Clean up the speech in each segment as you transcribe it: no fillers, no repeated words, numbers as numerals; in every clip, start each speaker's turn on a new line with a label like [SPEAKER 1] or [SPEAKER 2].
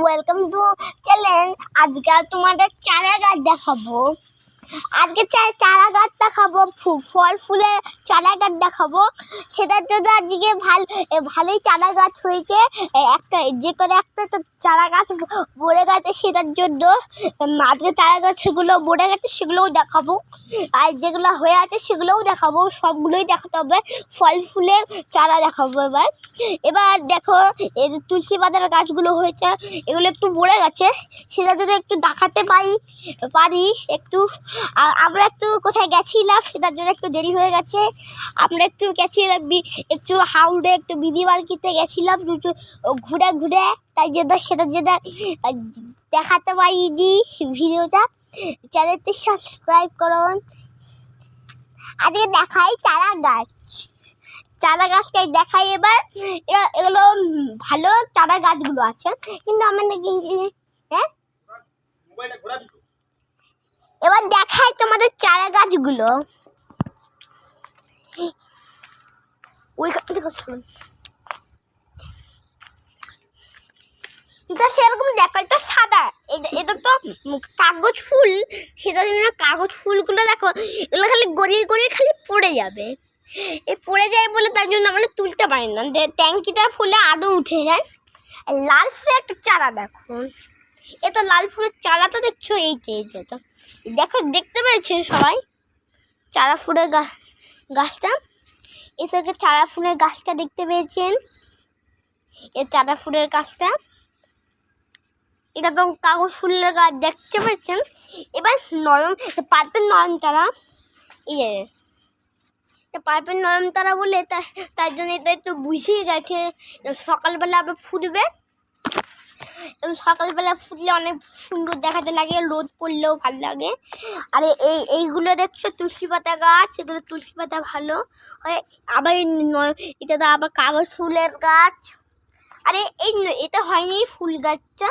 [SPEAKER 1] Welcome to channel. আজকে তোমাদের চারা গাছ দেখাবো। আজকে চারা গাছ দেখাবো, ফল ফুলের চারা গাছ দেখাবো। সেটার জন্য আজকে ভালোই চারা গাছ হয়েছে। একটা যে করে একটা চারা গাছ মরে গেছে, সেটার জন্য আজকে চারা গাছ সেগুলো মরে গেছে সেগুলোও দেখাবো, আর যেগুলো হয়ে আছে সেগুলোও দেখাবো। সবগুলোই দেখাতে হবে। ফল ফুলের চারা দেখাবো। এবার দেখো, এই যে তুলসী পাতার গাছগুলো হয়েছে, এগুলো একটু মরে গেছে, সেটা যদি একটু দেখাতে পারি একটু। আমরা একটু কোথায় গেছিলাম, সেটার জন্য একটু দেরি হয়ে গেছে। আমরা একটু গেছিলাম একটু হাওড়ে, একটু বিধি বাড়িতে গেছিলাম ঘুরে ঘুরে, তাই জন্য সেটার জন্য দেখাতে পারিনি ভিডিওটা। চ্যানেলটি সাবস্ক্রাইব করুন। আজকে দেখাই চারা গাছটাই দেখাই। এবার এগুলো ভালো চারা গাছগুলো আছে, কিন্তু আমাদের হ্যাঁ, এবার দেখাই তোমাদের চারা গাছগুলো। এটা সেরকম দেখো, এটা সাদা, এটা তো কাগজ ফুল। সেটার জন্য কাগজ ফুলগুলো দেখো, এগুলো খালি গড়িয়ে গড়িয়ে খালি পড়ে যাবে। এই পড়ে যায় বলে তার জন্য আমরা তুলতে পারি না। ট্যাঙ্কিটা ফুলে আরও উঠে যায়। লাল ফুলের একটা চারা দেখো, এ তো লাল ফুলের চারাটা দেখছো, এইটা তো দেখো, দেখতে পেয়েছেন সবাই চারা ফুলের গাছটা। এসে চারা ফুলের গাছটা দেখতে পেয়েছেন, এ চারা ফুলের গাছটা। এটা তো কাগজ ফুলের গাছ দেখতে পেয়েছেন। এবার পার্পেল নয়নতারা, পার্পেল নয়নতারা বলে তার জন্য এটা একটু বুঝিয়ে গেছে সকালবেলা আবার ফুটবে। সকালবেলা ফুটলে অনেক সুন্দর দেখাতে লাগে, রোদ পড়লেও ভালো লাগে। আর এইগুলো দেখছো তুলসী পাতা গাছ, এগুলো তুলসী পাতা ভালো হয়। আবার এটা তো আবার কাগজ ফুলের গাছ। আরে এটা হয়নি, ফুল গাছটা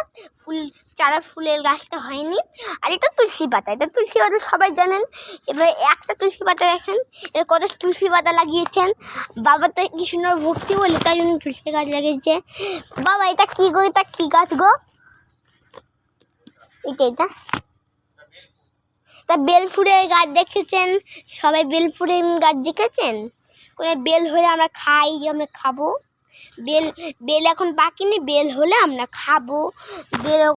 [SPEAKER 1] চারা ফুলের গাছটা হয়নি। আর এটা তুলসী পাতা, সবাই জানেন। এবার একটা তুলসী পাতা দেখেন, এর কত তুলসী পাতা লাগিয়েছেন। বাবা তো কি সুন্দর ভক্তি বলে, তাই জন্য তুলসী গাছ লাগিয়েছে। বাবা এটা কি গো, এটা কি গাছ গো? এটা বেলফুলের গাছ দেখেছেন সবাই? বেলফুলের গাছ দেখেছেন? কোনো বেল হলে আমরা খাবো। বেল এখন বাকি নেই, বেল হলে আমরা খাবো। বেল